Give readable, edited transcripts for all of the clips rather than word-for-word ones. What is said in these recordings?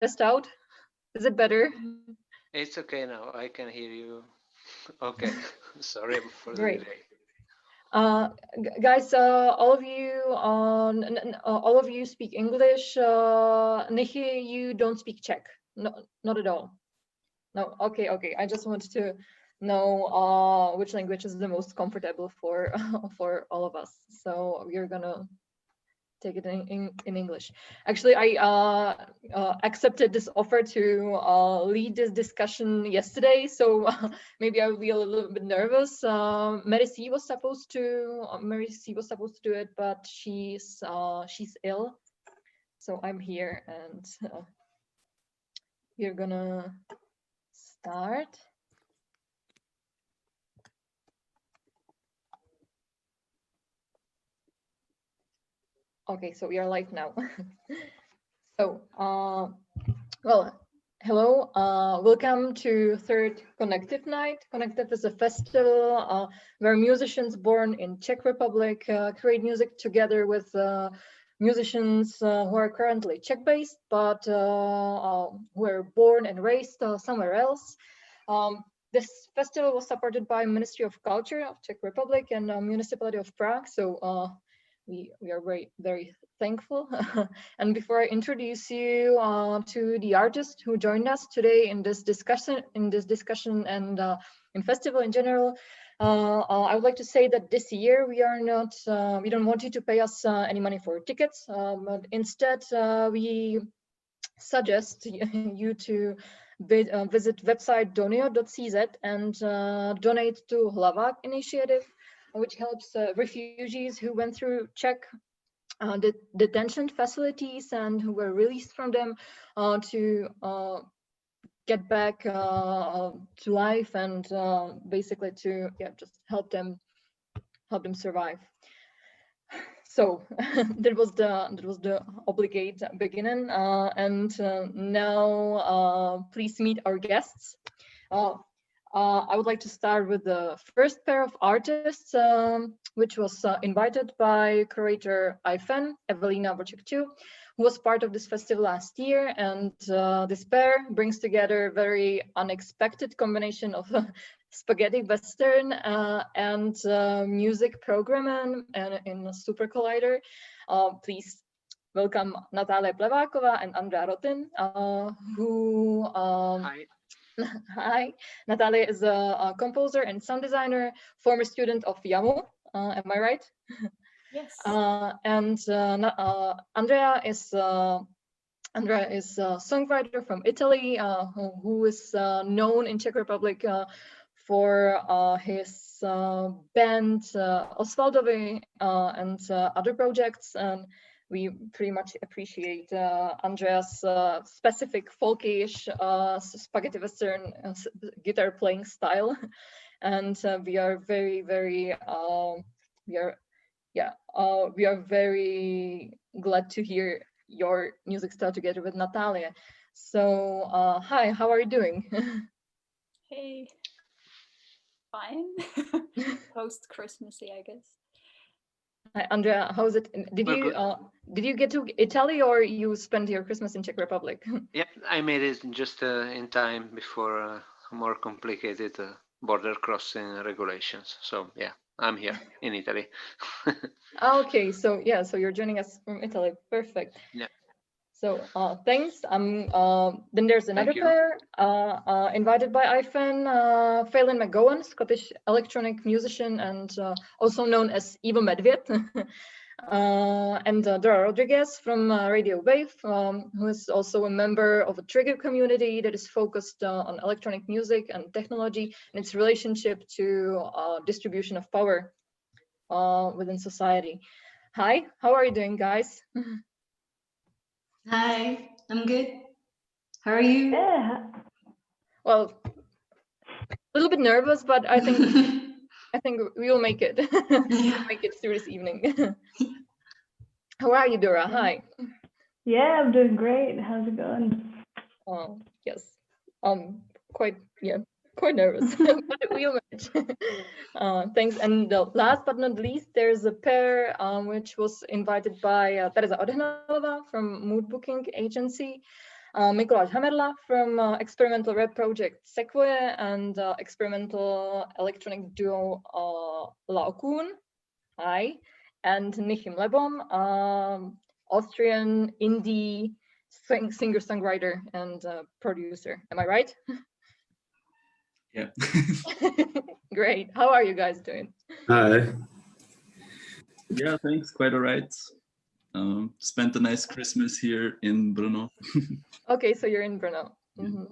Test out. Is it better? It's okay now. I can hear you. Okay. Sorry for the Great. delay. Guys, all of you speak English. Nichy, you don't speak Czech. No, not at all. No. Okay. I just wanted to know which language is the most comfortable for for all of us. So we're gonna take it in English. Actually, I accepted this offer to lead this discussion yesterday, so maybe I will be a little bit nervous. Mary C was supposed to do it, but she's ill, so I'm here, and we're gonna start. Okay, so we are live now. So, well, hello, welcome to third Konektiv Night. Konektiv is a festival where musicians born in Czech Republic create music together with musicians who are currently Czech-based, but who were born and raised somewhere else. This festival was supported by Ministry of Culture of Czech Republic and Municipality of Prague. So we are very thankful. And before I introduce you to the artist who joined us today in this discussion and in festival in general, I would like to say that this year we don't want you to pay us any money for tickets, but instead we suggest you to visit website doneo.cz and donate to Hlavák initiative, which helps refugees who went through Czech detention facilities and who were released from them to get back to life and basically to just help them survive. So that was the obligate beginning, and now please meet our guests. I would like to start with the first pair of artists, which was invited by curator IFEN, Evelina Vlček-Chiu, who was part of this festival last year. And this pair brings together a very unexpected combination of spaghetti western and music programming in a super collider. Please welcome Natalia Pleváková and Andrea Rotin, who... Hi. Hi, Natalia is a composer and sound designer, former student of YAMU. Am I right? Yes. And Andrea is a songwriter from Italy, who is known in Czech Republic for his band Oslovujeme and other projects. And we pretty much appreciate Andrea's specific folkish spaghetti western guitar playing style, and we are very glad to hear your music style together with Natalia. So hi, how are you doing? Hey, fine. Post Christmassy, I guess. Hi, Andrea, how is it? Did you get to Italy, or you spent your Christmas in Czech Republic? Yep, I made it just in time before more complicated border crossing regulations. So yeah, I'm here in Italy. Okay, so yeah, so you're joining us from Italy. Perfect. Yeah. So thanks. Then there's another pair invited by IFEN, Phelan McGowan, Scottish electronic musician and also known as Ivo Medvěd, and Dora Rodriguez from Radio Wave, who is also a member of a trigger community that is focused on electronic music and technology and its relationship to distribution of power within society. Hi, how are you doing, guys? Hi, I'm good. How are you? Yeah. Well, a little bit nervous, but I think we will make it. We'll make it through this evening. How are you, Dora? Hi. Yeah, I'm doing great. How's it going? Oh, yes. Quite nervous, but we'll manage. Thanks. And last but not least, there's a pair which was invited by Tereza Odehnalová from Mood Booking Agency. Mikuláš Hamerla from experimental rap project Setkávání and experimental electronic duo Laokun. Hi. And Nichim Lebom, Austrian indie singer-songwriter and producer. Am I right? Yeah. Great. How are you guys doing? Hi. Yeah, thanks. Quite all right. Spent a nice Christmas here in Brno. Okay, so you're in Brno. Mm-hmm.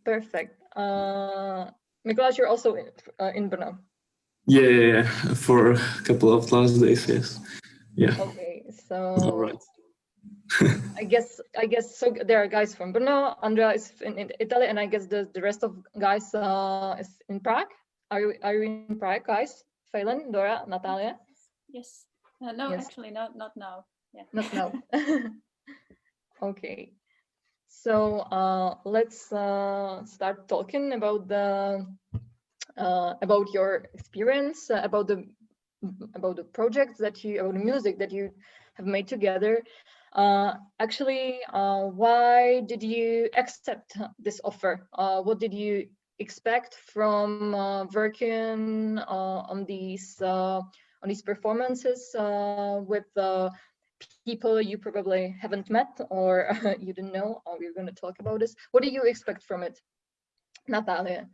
Perfect. Mikuláš, you're also in Brno. Yeah, for a couple of last days, yes. Yeah. Okay, so All right. I guess so. There are guys from Brno. Andrea is in Italy, and I guess the rest of guys is in Prague. Are you in Prague, guys? Phelan, Dora, Natalia? Yes. No, Yes. actually, not now. Yeah. Not now. Okay. So let's start talking about about your experience, about the projects about the music that you have made together. Actually, why did you accept this offer? What did you expect from working on these performances with people you probably haven't met or you didn't know? We're going to talk about this. What do you expect from it, Natalia?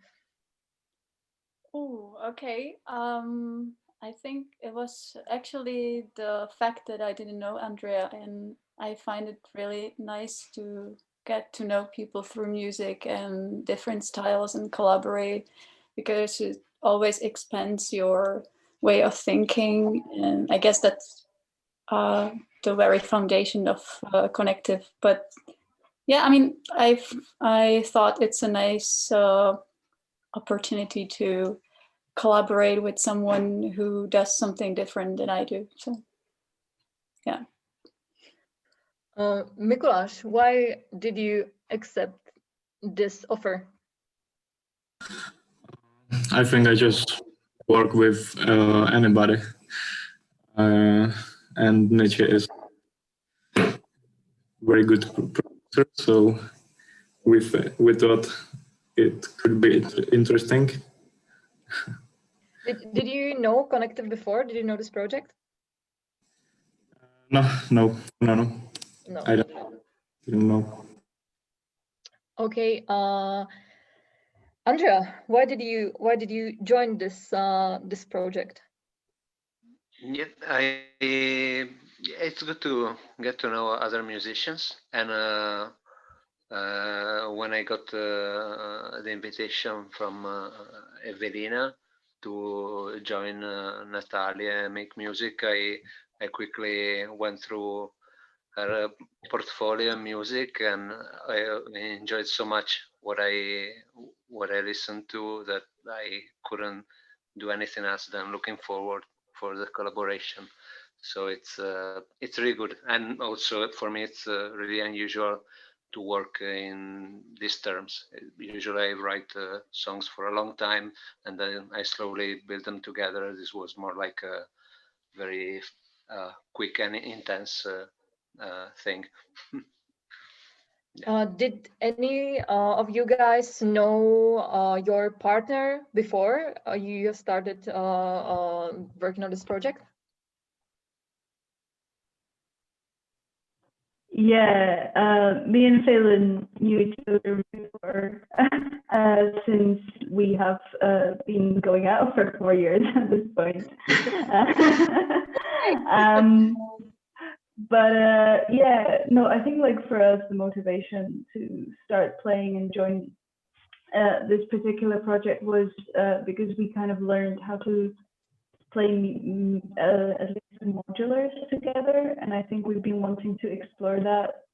Oh, okay. I think it was actually the fact that I didn't know Andrea, and I find it really nice to get to know people through music and different styles and collaborate, because it always expands your way of thinking, and I guess that's the very foundation of Konektiv. But yeah, I mean, I thought it's a nice opportunity to collaborate with someone who does something different than I do. So yeah. Mikuláš, why did you accept this offer? I think I just work with anybody. And Nietzsche is very good producer, so we thought it could be interesting. Did you know Konektiv before? Did you know this project? No. No. I didn't know. Okay, Andrea, why did you join this project? Yeah, it's good to get to know other musicians, and when I got the invitation from Evelina to join Natalia and make music, I quickly went through her portfolio and music, and I enjoyed so much what I listened to that I couldn't do anything else than looking forward for the collaboration. So it's really good, and also for me it's really unusual to work in these terms. Usually I write songs for a long time and then I slowly build them together. This was more like a very quick and intense thing. Did any of you guys know your partner before you started working on this project? Yeah, me and Phelan knew each other before, since we have been going out for 4 years at this point. But yeah, no, I think like for us, the motivation to start playing and join this particular project was because we kind of learned how to play at least modulars together, and I think we've been wanting to explore that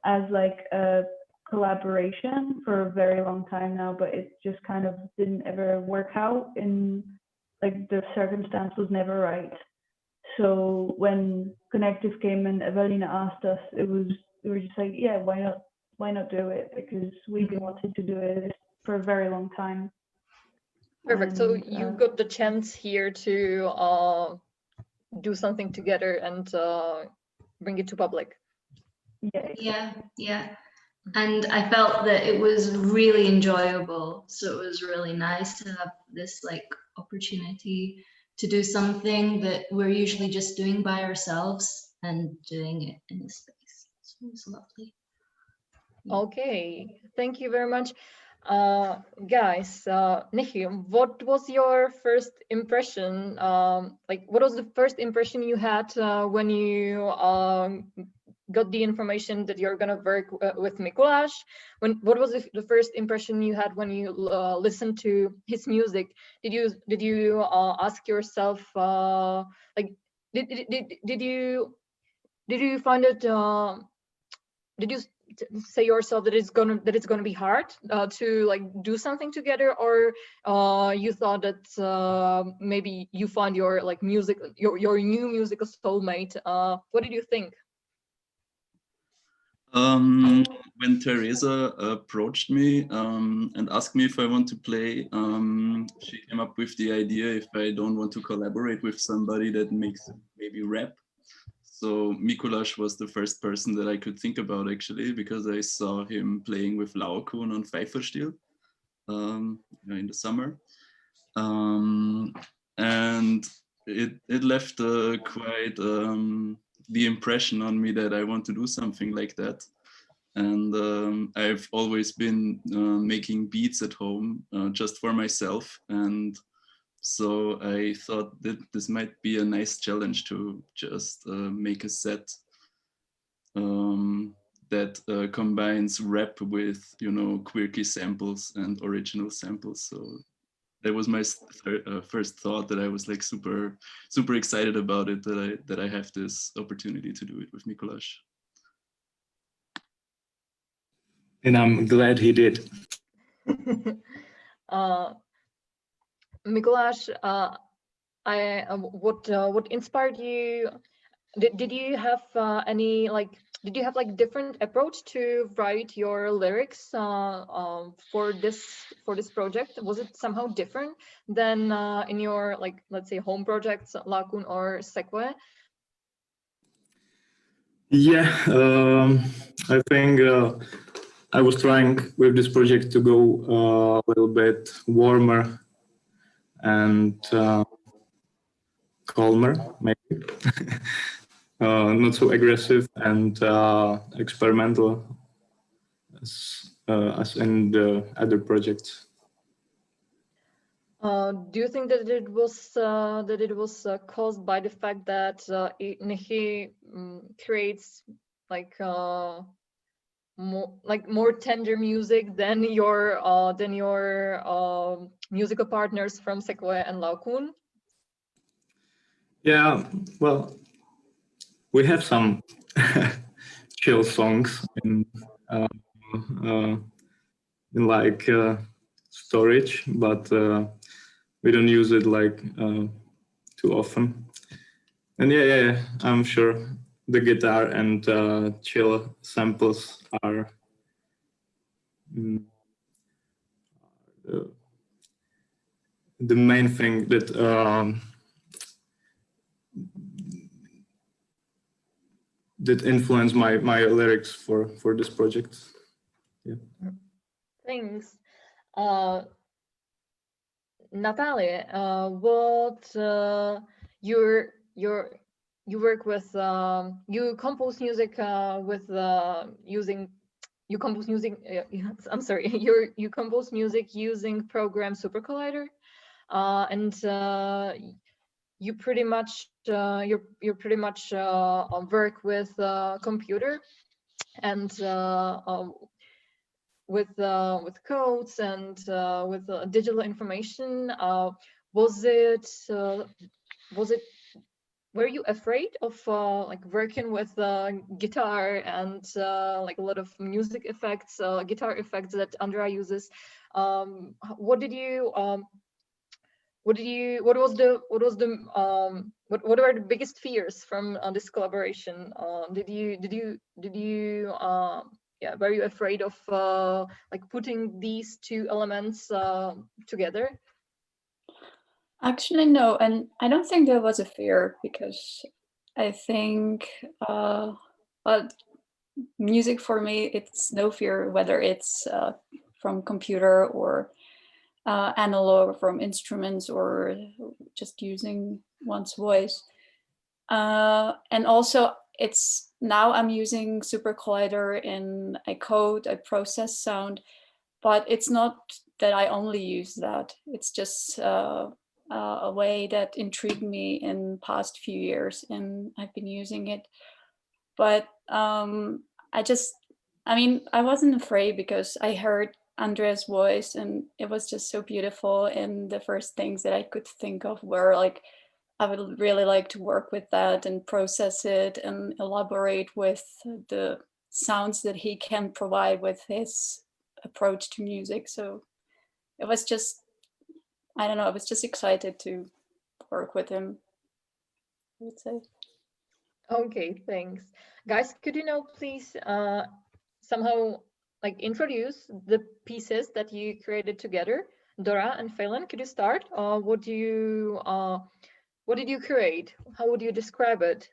as like a collaboration for a very long time now, but it just kind of didn't ever work out, in like the circumstance was never right. So when Konektiv came and Evelina asked us, we were just like, yeah, why not do it, because we've been wanting to do it for a very long time. Perfect. So you got the chance here to do something together and bring it to public. Yeah. And I felt that it was really enjoyable. So it was really nice to have this like opportunity to do something that we're usually just doing by ourselves and doing it in a space. So it was lovely. Okay, thank you very much. Guys, Nikki, what was your first impression? Like, what was the first impression you had when you got the information that you're gonna work with Mikuláš? What was the first impression you had when you listened to his music? Did you ask yourself like did you find it? Did you say yourself that it's gonna be hard to like do something together, or you thought that maybe you find your like music, your new musical soulmate? What did you think? When Teresa approached me and asked me if I want to play, she came up with the idea if I don't want to collaborate with somebody that makes maybe rap. So Mikuláš was the first person that I could think about, actually, because I saw him playing with Laokun on Pfeifferstil in the summer. And it left quite the impression on me that I want to do something like that. And I've always been making beats at home just for myself. And so I thought that this might be a nice challenge to just make a set that combines rap with, you know, quirky samples and original samples. So that was my first thought, that I was like super excited about it, that I have this opportunity to do it with Mikuláš. And I'm glad he did. Mikuláš, what inspired you? Did you have any like? Did you have like different approach to write your lyrics for this project? Was it somehow different than in your, like, let's say, home projects, Lakun or Sekve? Yeah, I think I was trying with this project to go a little bit warmer and calmer, maybe. Not so aggressive and experimental as in the other projects. Do you think that it was caused by the fact that Nihi creates like more tender music than your musical partners from Sekve and Laokun? Yeah, well, we have some chill songs in like storage, but we don't use it like too often. And yeah, I'm sure the guitar and chill samples are the main thing that that influenced my lyrics for this project. Yeah. Thanks. Natalie, what you work with, you compose music with using, you compose music, I'm sorry, you compose music using program Super Collider, and you pretty much work with computer and with codes and with digital information. Were you afraid of like working with guitar and like a lot of music effects, guitar effects that Andrea uses? What were the biggest fears from this collaboration? Were you afraid of like putting these two elements together? Actually, no, and I don't think there was a fear, because I think music for me, it's no fear whether it's from computer or analog, from instruments, or just using one's voice. And also it's now I'm using Super Collider in I code, I process sound, but it's not that I only use that. It's just a way that intrigued me in past few years, and I've been using it. But I mean, I wasn't afraid because I heard Andrea's voice and it was just so beautiful. And the first things that I could think of were like, I would really like to work with that and process it and elaborate with the sounds that he can provide with his approach to music. So it was just, I don't know, I was just excited to work with him, I would say. Okay, thanks. Guys, could you now please somehow like introduce the pieces that you created together? Dora and Phelan, could you start? What did you create? How would you describe it?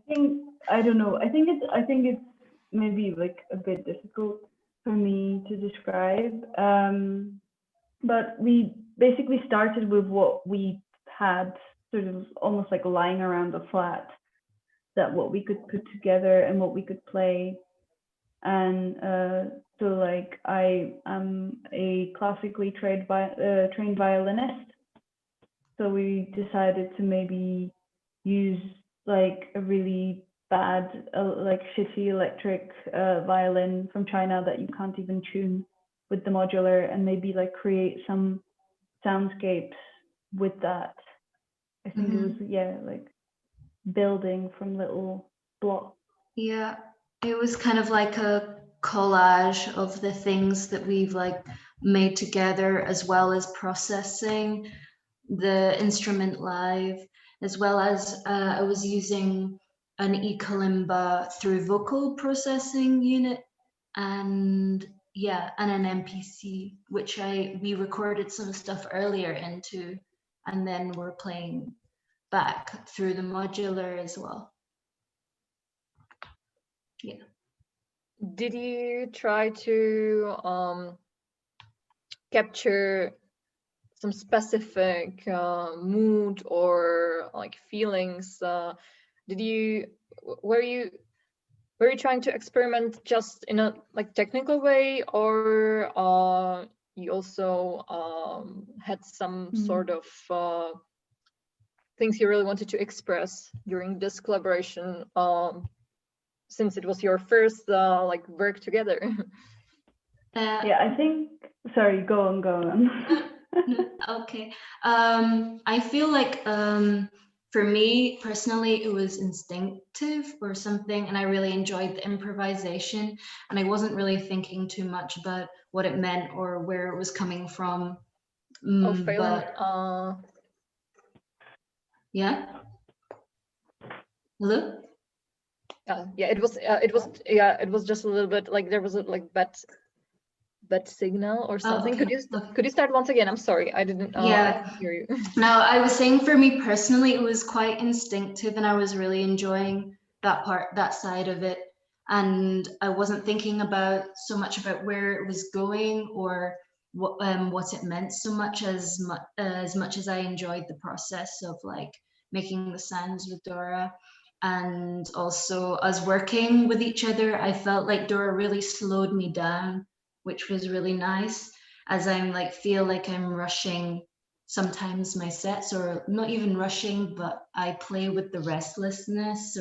I don't know. I think it's maybe like a bit difficult for me to describe. But we basically started with what we had sort of almost like lying around the flat, that what we could put together and what we could play. And so like I am a classically trained violinist. So we decided to maybe use like a really bad, like shitty electric violin from China that you can't even tune with the modular, and maybe like create some soundscapes with that. I think it was, like building from little blocks. Yeah, it was kind of like a collage of the things that we've like made together, as well as processing the instrument live, as well as I was using an e-kalimba through vocal processing unit, and an MPC, which we recorded some stuff earlier into, and then we're playing back through the modular as well. Yeah. Did you try to capture some specific mood or like feelings? Were you trying to experiment just in a like technical way, or you also had some sort of things you really wanted to express during this collaboration, since it was your first like work together? I think, sorry, go on. Okay. I feel like for me personally, it was instinctive or something, and I really enjoyed the improvisation, and I wasn't really thinking too much about what it meant or where it was coming from. Phelan, yeah. Hello? It was just a little bit like there was a like bad signal or something. Okay. Could you start once again? I'm sorry, I didn't hear you. No, I was saying for me personally, it was quite instinctive, and I was really enjoying that side of it. And I wasn't thinking so much about where it was going or what it meant so much as much as I enjoyed the process of like making the sounds with Dora. And also us working with each other, I felt like Dora really slowed me down, which was really nice, as I'm like feel like I'm rushing sometimes my sets, or not even rushing, but I play with the restlessness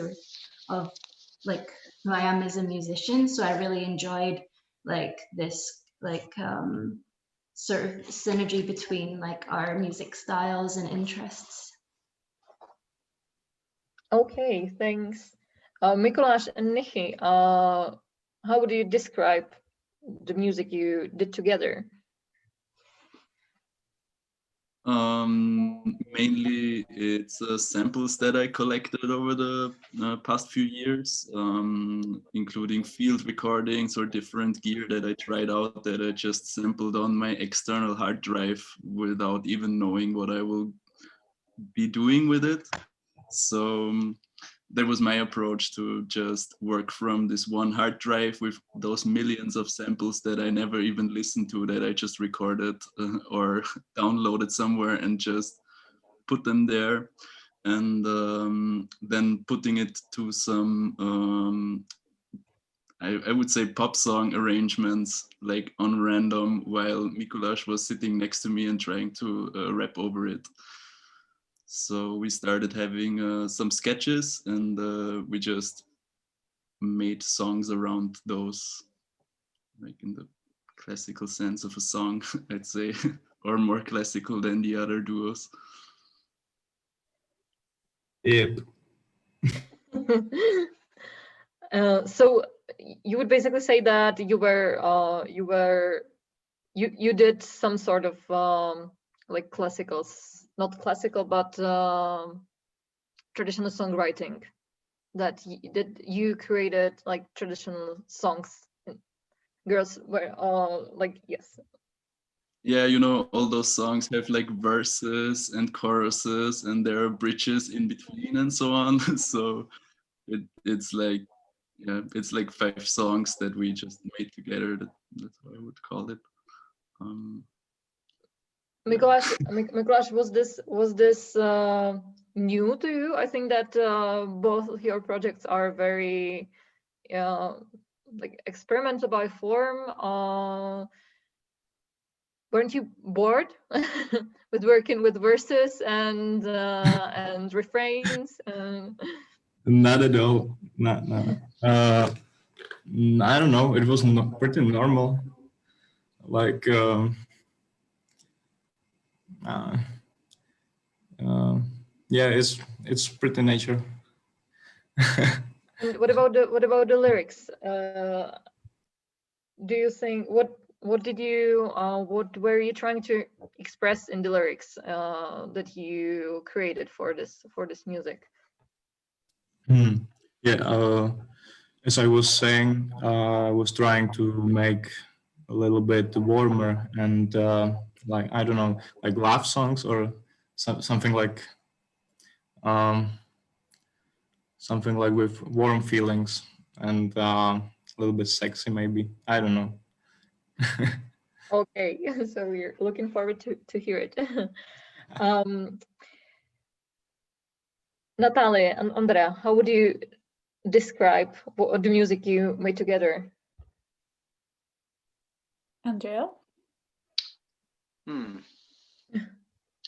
of like who I am as a musician. So I really enjoyed like this like sort of synergy between like our music styles and interests. Okay, thanks. Mikuláš and Nichi, how would you describe the music you did together? Mainly it's samples that I collected over the past few years, including field recordings or different gear that I tried out that I just sampled on my external hard drive without even knowing what I will be doing with it. So that was my approach, to just work from this one hard drive with those millions of samples that I never even listened to, that I just recorded or downloaded somewhere, and just put them there. And then putting it to some, I would say, pop song arrangements, like on random, while Mikuláš was sitting next to me and trying to rap over it. So we started having some sketches, and we just made songs around those, like in the classical sense of a song, I'd say, or more classical than the other duos. Yep. So you would basically say that you did some sort of like classicals, not classical, but traditional songwriting, that you created like traditional songs. Girls were like, yes. Yeah, you know, all those songs have like verses and choruses, and there are bridges in between and so on. So it's like, yeah, it's like 5 songs that we just made together. That's how I would call it. Mikuláš, was this new to you? I think that both of your projects are very like experimental by form. Weren't you bored with working with verses and refrains? Not at all. Not. I don't know. It was pretty normal. Like, yeah, it's pretty nature. And what about the lyrics? Do you think what were you trying to express in the lyrics that you created for this music? Yeah, as I was saying, I was trying to make a little bit warmer and like, I don't know, like love songs or something like with warm feelings and a little bit sexy, maybe. I don't know. Okay, so we're looking forward to hear it. Natalia and Andrea, how would you describe the music you made together? Andrea?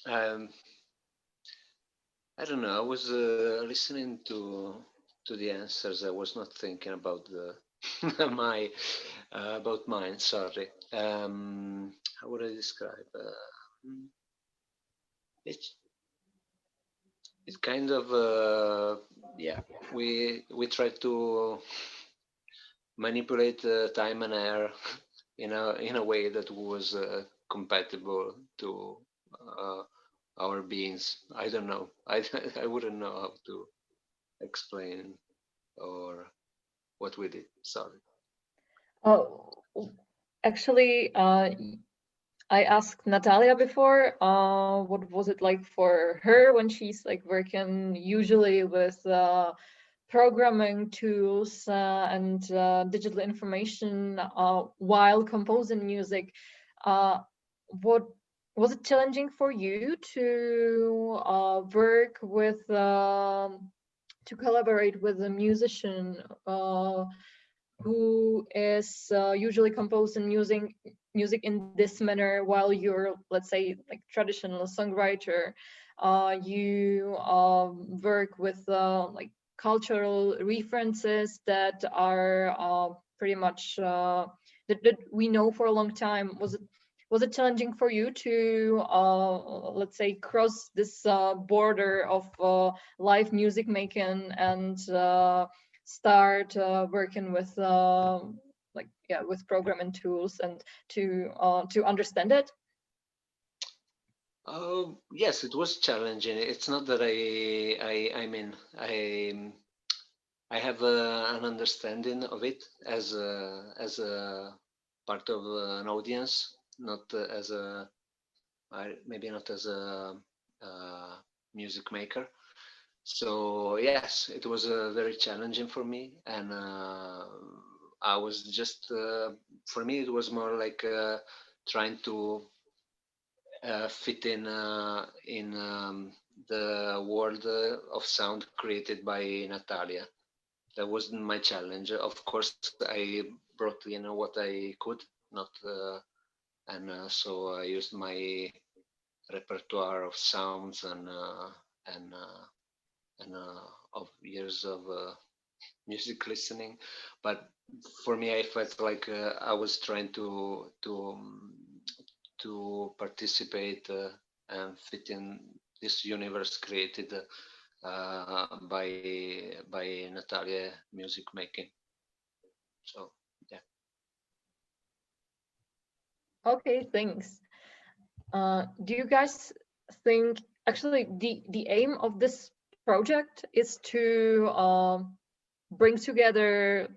I don't know. I was listening to the answers. I was not thinking about the about mine. Sorry. How would I describe? It's kind of yeah. We try to manipulate time and air in a way that was compatible to our beings. I don't know. I wouldn't know how to explain or what we did. Sorry. Oh, actually, I asked Natalia before, what was it like for her when she's like working usually with programming tools and digital information while composing music. What was it challenging for you to work with, to collaborate with a musician who is usually composing music in this manner, while you're, let's say, like traditional songwriter, you work with like cultural references that are pretty much that we know for a long time. Was it challenging for you to let's say cross this border of live music making and start working with with programming tools and to understand it? Yes, it was challenging. It's not that I have an understanding of it as a part of an audience, not as maybe not as a music maker. So yes, it was very challenging for me, and I was just for me it was more like trying to fit in the world of sound created by Natalia. That wasn't my challenge. Of course, I brought in what I could, not and so I used my repertoire of sounds and of years of music listening. But for me, I felt like I was trying to participate and fit in this universe created by Natalia music making. So yeah. Okay, thanks. Do you guys think actually the aim of this project is to bring together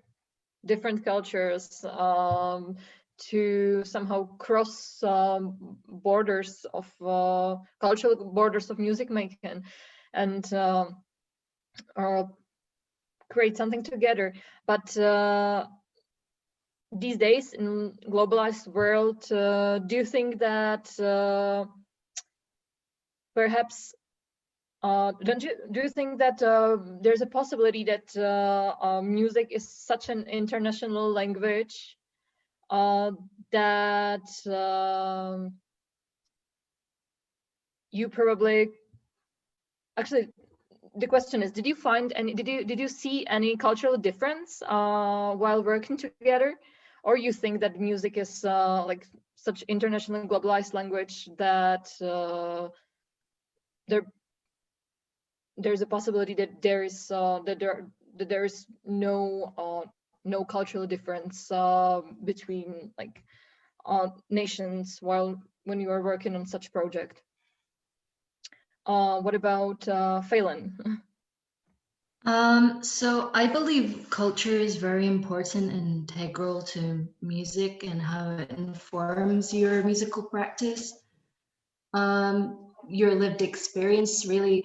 different cultures, to somehow cross borders of cultural borders of music making, and create something together? But these days in globalized world, do you think that perhaps do you think that there's a possibility that music is such an international language that you probably actually, the question is, did you find any, did you see any cultural difference while working together, or you think that music is like such international globalized language that there's a possibility that there is no cultural difference between like nations when you are working on such project? What about Phelan? So I believe culture is very important and integral to music and how it informs your musical practice. Your lived experience really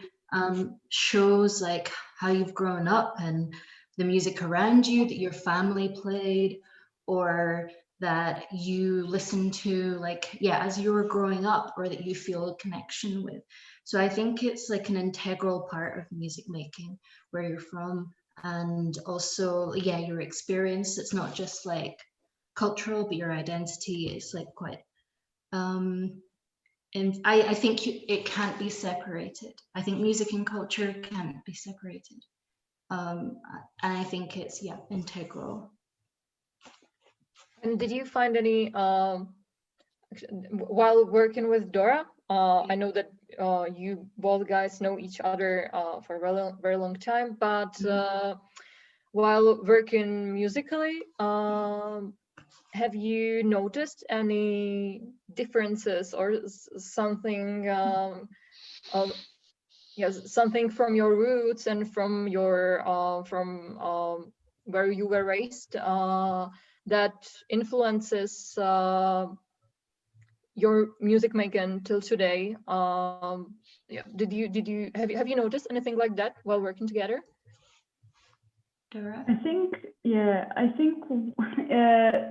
shows like how you've grown up and the music around you that your family played or that you listened to, like, yeah, as you were growing up, or that you feel a connection with. So I think it's like an integral part of music making, where you're from, and also, yeah, your experience. It's not just like cultural, but your identity is like quite and I think it can't be separated. I think music and culture can't be separated. And I think it's, yeah, integral. And did you find any, while working with Dora, I know that you both guys know each other for a very long time, but while working musically, have you noticed any differences or something, yes, something from your roots and from your where you were raised that influences your music making till today? Yeah, have you noticed anything like that while working together? Dora? I think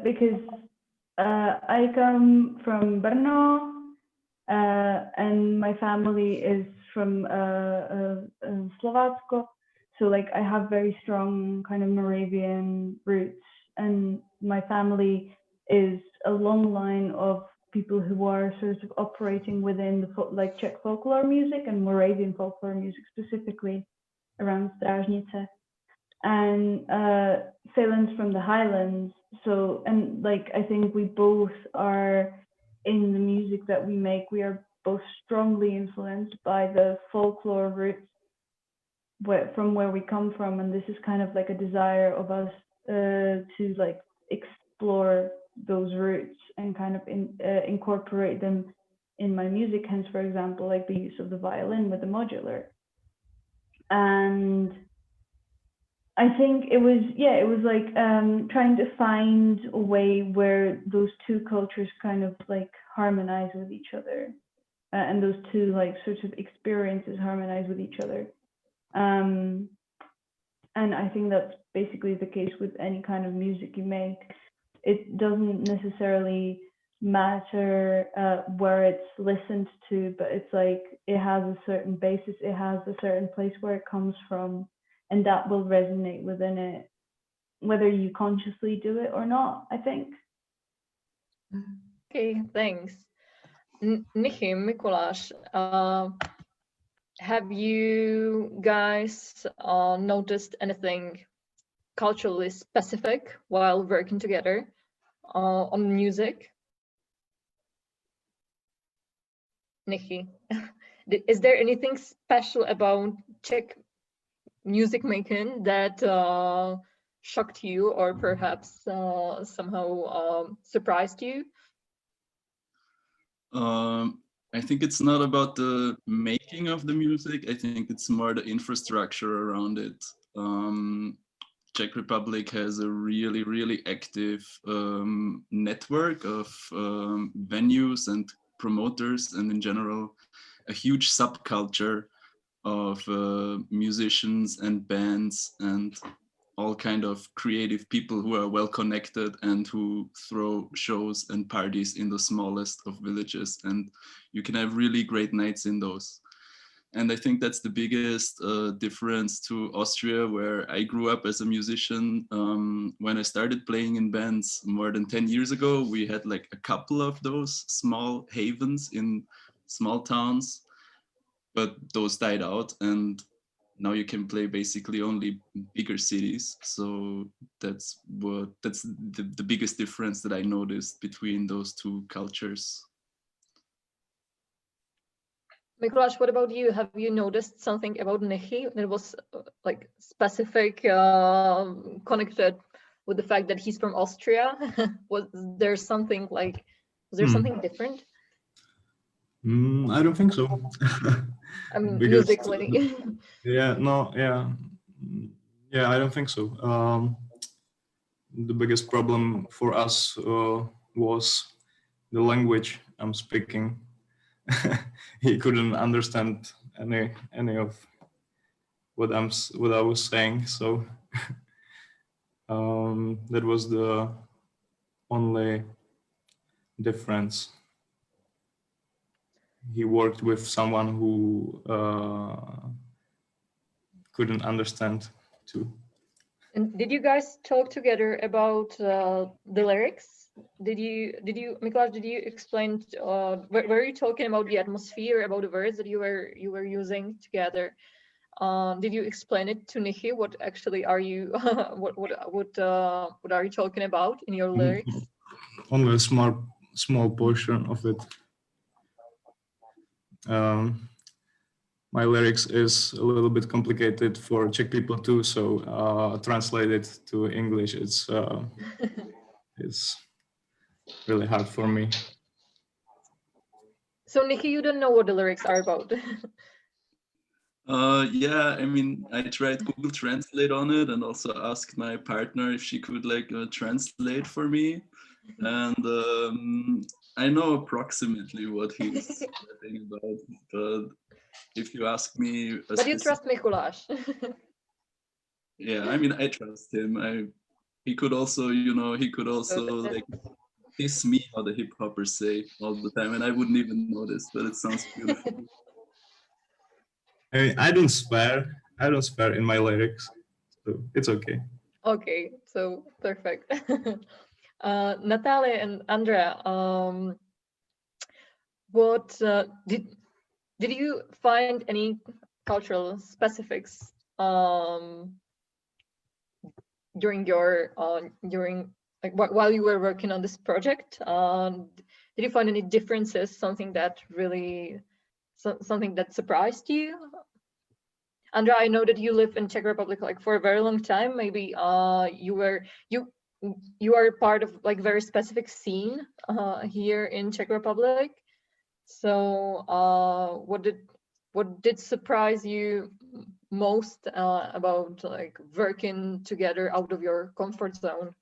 because I come from Brno, and my family is from Slovakia, so like I have very strong kind of Moravian roots, and my family is a long line of people who are sort of operating within the like Czech folklore music and Moravian folklore music, specifically around Strážnice. And Phelan's from the Highlands, so, and like I think we both are, in the music that we make, we are both strongly influenced by the folklore roots from where we come from, and this is kind of like a desire of us to like explore those roots and kind of incorporate them in my music. Hence, for example, like the use of the violin with the modular. And I think it was like trying to find a way where those two cultures kind of like harmonize with each other, and those two like sort of experiences harmonize with each other. And I think that's basically the case with any kind of music you make. It doesn't necessarily matter where it's listened to, but it's like it has a certain basis, it has a certain place where it comes from, and that will resonate within it, whether you consciously do it or not, I think. Okay, thanks. Nichy, Mikuláš, have you guys noticed anything culturally specific while working together on music? Nichy, is there anything special about Czech music making that shocked you or perhaps somehow surprised you? I think it's not about the making of the music. I think it's more the infrastructure around it. Czech Republic has a really, really active network of venues and promoters, and in general, a huge subculture of musicians and bands and all kind of creative people who are well connected and who throw shows and parties in the smallest of villages, and you can have really great nights in those. And I think that's the biggest difference to Austria, where I grew up as a musician. When I started playing in bands more than 10 years ago, we had like a couple of those small havens in small towns, but those died out, and now you can play basically only bigger cities. So that's the biggest difference that I noticed between those two cultures. Mikuláš, what about you? Have you noticed something about Nichy that was like specific, connected with the fact that he's from Austria? Was there something something different? I don't think so. Musically. Yeah, I don't think so. The biggest problem for us was the language I'm speaking. He couldn't understand any of what I was saying, so that was the only difference. He worked with someone who couldn't understand too. And did you guys talk together about the lyrics? Did you, Mikuláš, did you explain? Were you talking about the atmosphere, about the words that you were using together? Did you explain it to Nichy? What actually are you? What are you talking about in your lyrics? Only a small portion of it. My lyrics is a little bit complicated for Czech people too, so translated to English, it's really hard for me. So Nichy, you don't know what the lyrics are about. Yeah, I mean, I tried Google Translate on it and also asked my partner if she could translate for me. And I know approximately what he's talking about, but if you ask me, but you trust Mikuláš. Yeah, I mean, I trust him. He could also kiss me, how the hip hoppers say all the time, and I wouldn't even notice, but it sounds beautiful. I mean, I don't swear in my lyrics, so it's okay. Okay, so perfect. Natalia and Andrea, what did you find any cultural specifics during your while you were working on this project? Did you find any differences? Something that surprised you? Andrea, I know that you live in Czech Republic for a very long time. Maybe you are part of very specific scene here in Czech Republic. So what did surprise you most about working together out of your comfort zone?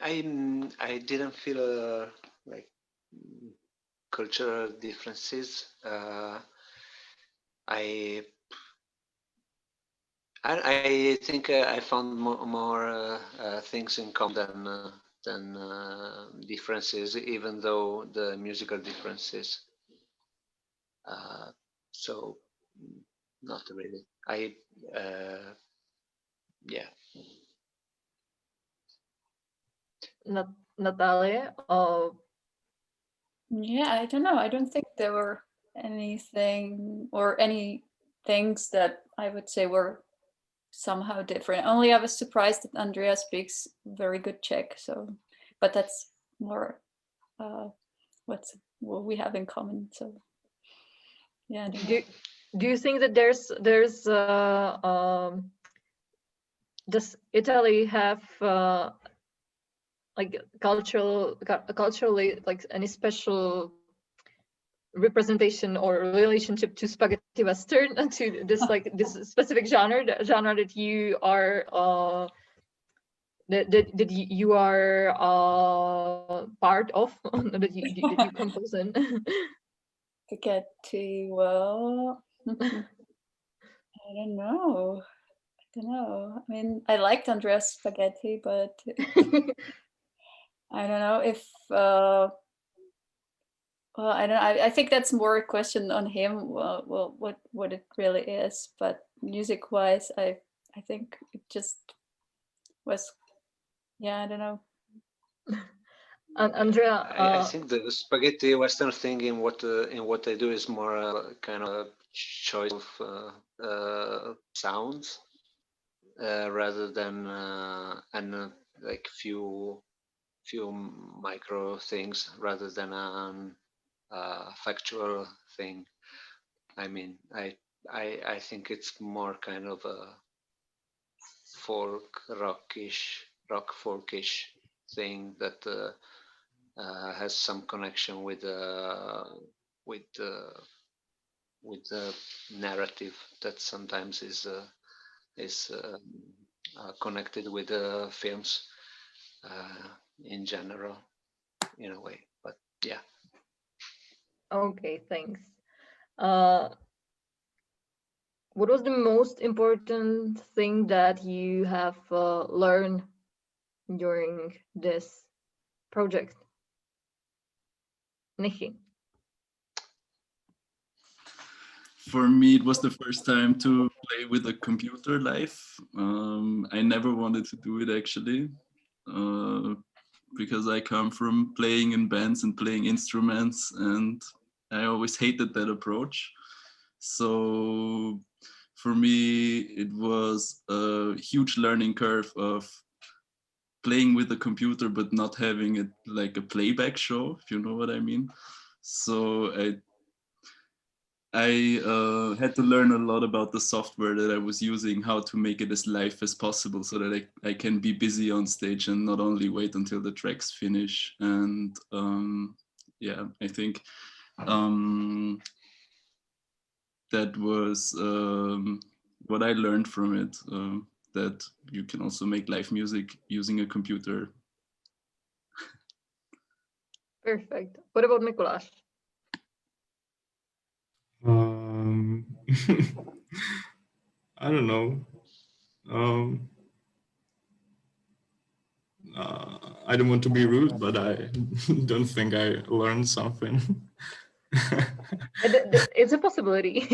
I didn't feel cultural differences. I think I found more things in common than differences, even though the musical differences. So not really. Yeah. Natalia, yeah, I don't know. I don't think there were anything or any things that I would say were somehow different. Only I was surprised that Andrea speaks very good Czech. So, but that's more what we have in common. So, yeah. I don't know. do you think that there's does Italy have like culturally like any special representation or relationship to spaghetti western, to this like this specific genre that you are that you are part of, that you compose in? Spaghetti, well, I don't know. I mean, I liked Andrea's spaghetti, but I don't know if well, I don't know. I think that's more a question on him. Well, what it really is. But music-wise, I think it just was. Yeah, I don't know. Andrea, I think the spaghetti western thing in what I do is more kind of choice of sounds rather than and like few micro things rather than a factual thing. I mean, I think it's more kind of a rock folkish thing that has some connection with the narrative that sometimes is connected with the films in general, in a way. But yeah. okay, thanks. What was the most important thing that you have learned during this project? Nicky. For me, it was the first time to play with a computer live. I never wanted to do it actually, because I come from playing in bands and playing instruments, and I always hated that approach. So for me, it was a huge learning curve of playing with the computer, but not having it like a playback show, if you know what I mean. So I had to learn a lot about the software that I was using, how to make it as live as possible so that I can be busy on stage and not only wait until the tracks finish. And yeah, I think that was what I learned from it, that you can also make live music using a computer. Perfect. What about Mikuláš? I don't know. I don't want to be rude, but I don't think I learned something. It's a possibility.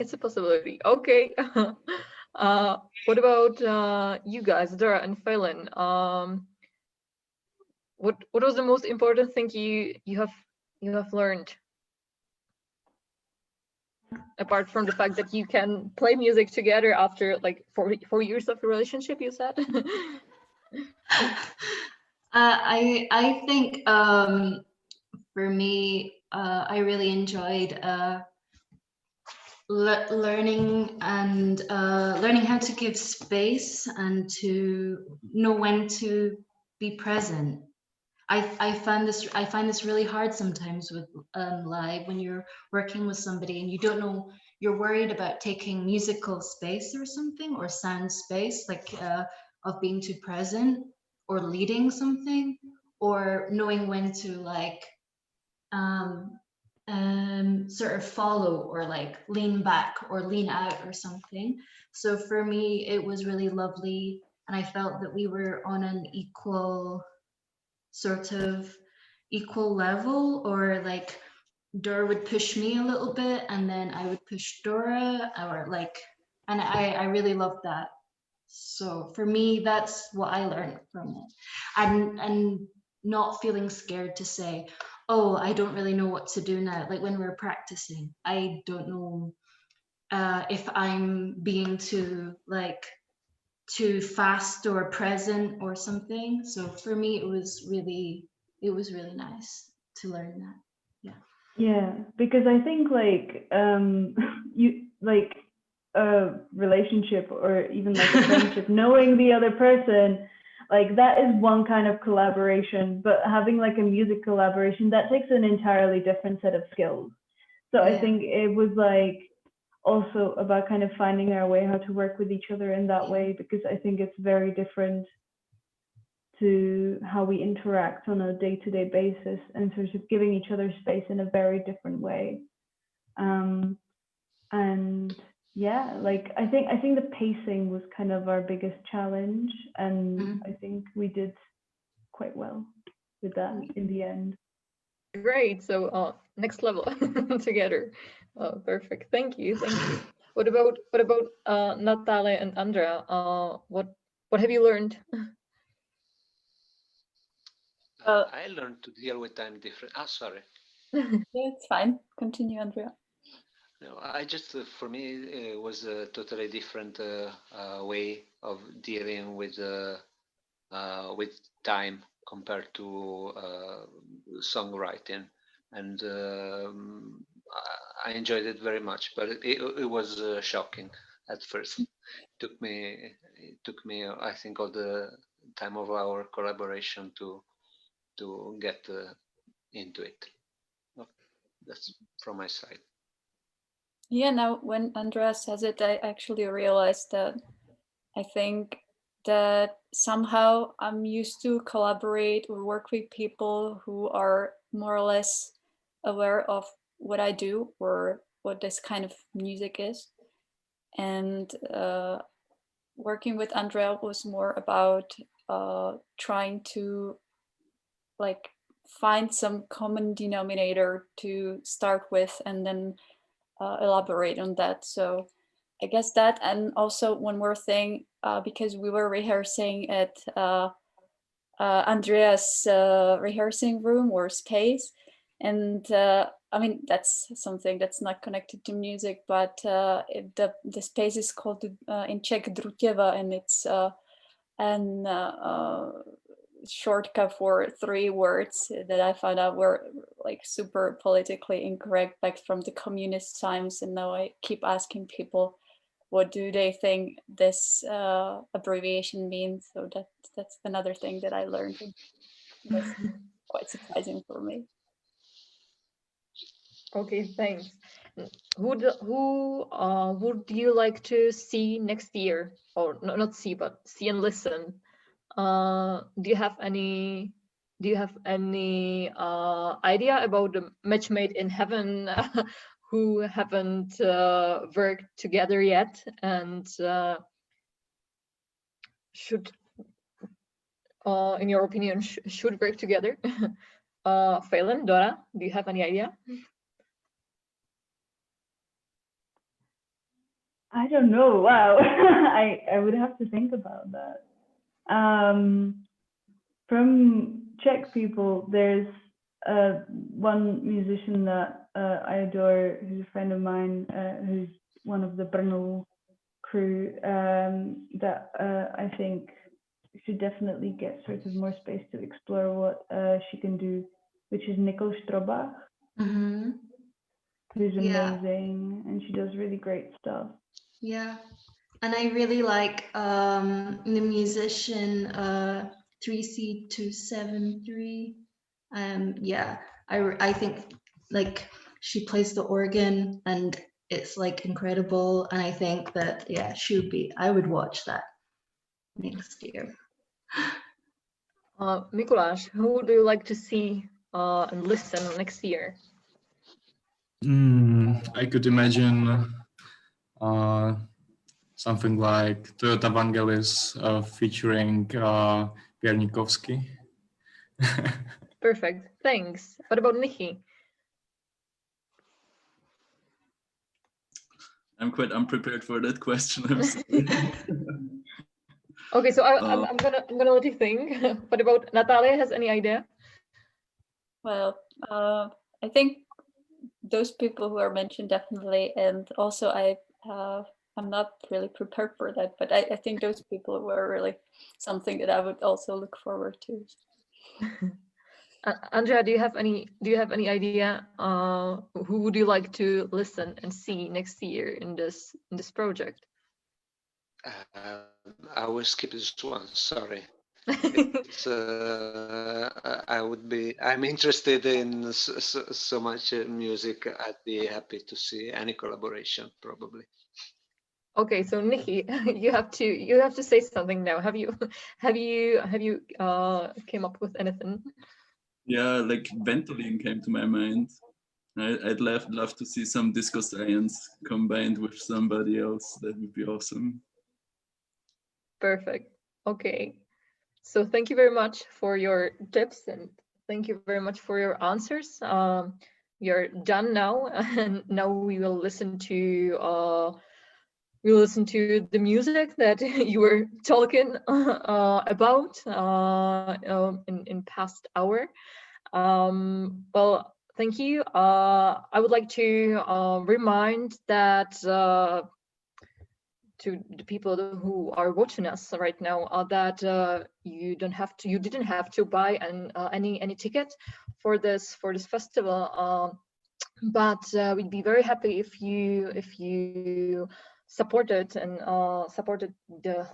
It's a possibility. Okay. What about you guys, Dara and Phelan? What was the most important thing you have learned, apart from the fact that you can play music together after like 4 years of a relationship, you said? I think for me, I really enjoyed learning how to give space and to know when to be present. I find this really hard sometimes with live, when you're working with somebody and you don't know, you're worried about taking musical space or something, or sound space, like of being too present or leading something, or knowing when to like sort of follow or like lean back or lean out or something. So for me, it was really lovely, and I felt that we were on an equal level, or like Dora would push me a little bit and then I would push Dora, or like, and I really loved that. So for me, that's what I learned from it. And not feeling scared to say, oh, I don't really know what to do now. Like when we're practicing, I don't know if I'm being too fast or present or something. So for me, it was really nice to learn that. Yeah, because I think like you like a relationship or even like a friendship, knowing the other person, like that is one kind of collaboration, but having like a music collaboration, that takes an entirely different set of skills. So I think it was like also about kind of finding our way how to work with each other in that way, because I think it's very different to how we interact on a day-to-day basis, and sort of giving each other space in a very different way. And yeah, like I think the pacing was kind of our biggest challenge, and I think we did quite well with that in the end. Great. So next level together. Perfect. Thank you. What about Natalia and Andrea? What have you learned? I learned to deal with time different. Sorry. Yeah, it's fine. Continue, Andrea. No, I just, for me, it was a totally different way of dealing with time compared to songwriting, and I enjoyed it very much. But it was shocking at first. It took me, I think, all the time of our collaboration to get into it. That's from my side. Yeah, now when Andrea says it, I actually realized that I think that somehow I'm used to collaborate or work with people who are more or less aware of what I do or what this kind of music is. And working with Andrea was more about trying to like find some common denominator to start with and then elaborate on that. So I guess that, and also one more thing, because we were rehearsing at Andrea's rehearsing room or space, and I mean that's something that's not connected to music, but the space is called in Czech Drutěva, and it's an shortcut for 3 words that I found out were like super politically incorrect back from the communist times, and now I keep asking people what do they think this abbreviation means. So that's another thing that I learned. It was quite surprising for me. Okay, thanks. Who would you like to see next year, or not see, but see and listen? Do you have any idea about the match made in heaven who haven't worked together yet and should, in your opinion, should work together? Phelan, Dora, do you have any idea? I don't know. Wow. I would have to think about that. From Czech people, there's one musician that I adore, who's a friend of mine, who's one of the Brno crew, that I think should definitely get sort of more space to explore what she can do, which is Nicole Strobach, who's amazing, and she does really great stuff. Yeah, and I really like the musician 3C273. Yeah, I think like she plays the organ and it's like incredible, and I think that I would watch that next year. Mikuláš, who do you like to see and listen next year? I could imagine something like Toyota Vangelis featuring Piernikovsky. Perfect, thanks. What about Nikki? I'm quite unprepared for that question. I'm sorry. Okay, so I'm gonna let you think. What about Natalia? Has any idea? Well, I think those people who are mentioned definitely, and also I'm not really prepared for that, but I think those people were really something that I would also look forward to. Andrea, do you have any idea who would you like to listen and see next year in this project? I will skip this one, sorry. I'm interested in so much music. I'd be happy to see any collaboration, probably. Okay, so Nikki, you have to say something now. Have you came up with anything? Yeah, like Ventolin came to my mind. I'd love to see some disco science combined with somebody else. That would be awesome. Perfect. Okay. So thank you very much for your tips and thank you very much for your answers. You're done now, and now we will listen to the music that you were talking about in past hour. Well, thank you. I would like to remind that to the people who are watching us right now that you didn't have to buy any ticket for this festival, but we'd be very happy if you supported the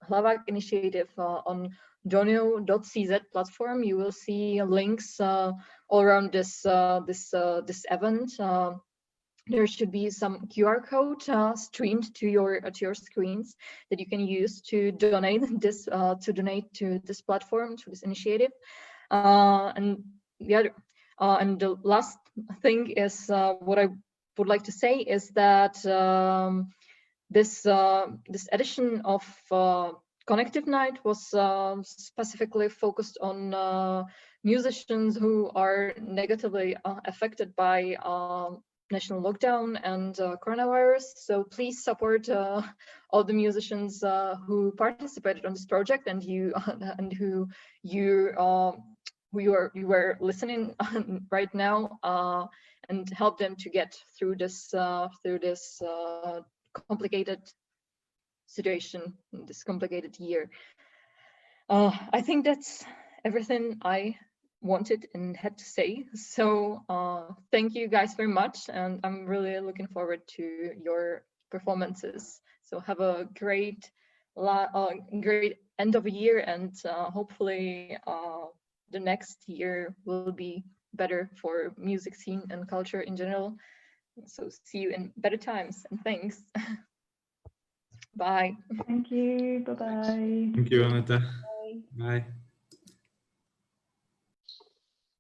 Hlavák initiative on donio.cz platform. You will see links all around this event. There should be some QR code streamed to your screens that you can use to donate to this platform, to this initiative. And the last thing is what I would like to say is that this edition of Konektiv Night was specifically focused on musicians who are negatively affected by national lockdown and coronavirus. So please support all the musicians who participated on this project and who you are listening right now, and help them to get through this complicated situation, this complicated year. I think that's everything I wanted and had to say. So thank you guys very much, and I'm really looking forward to your performances. So have a great end of a year, and hopefully the next year will be better for music scene and culture in general. So see you in better times, and thanks. Bye. Thank you. Bye-bye. Thank you, Aneta. Bye.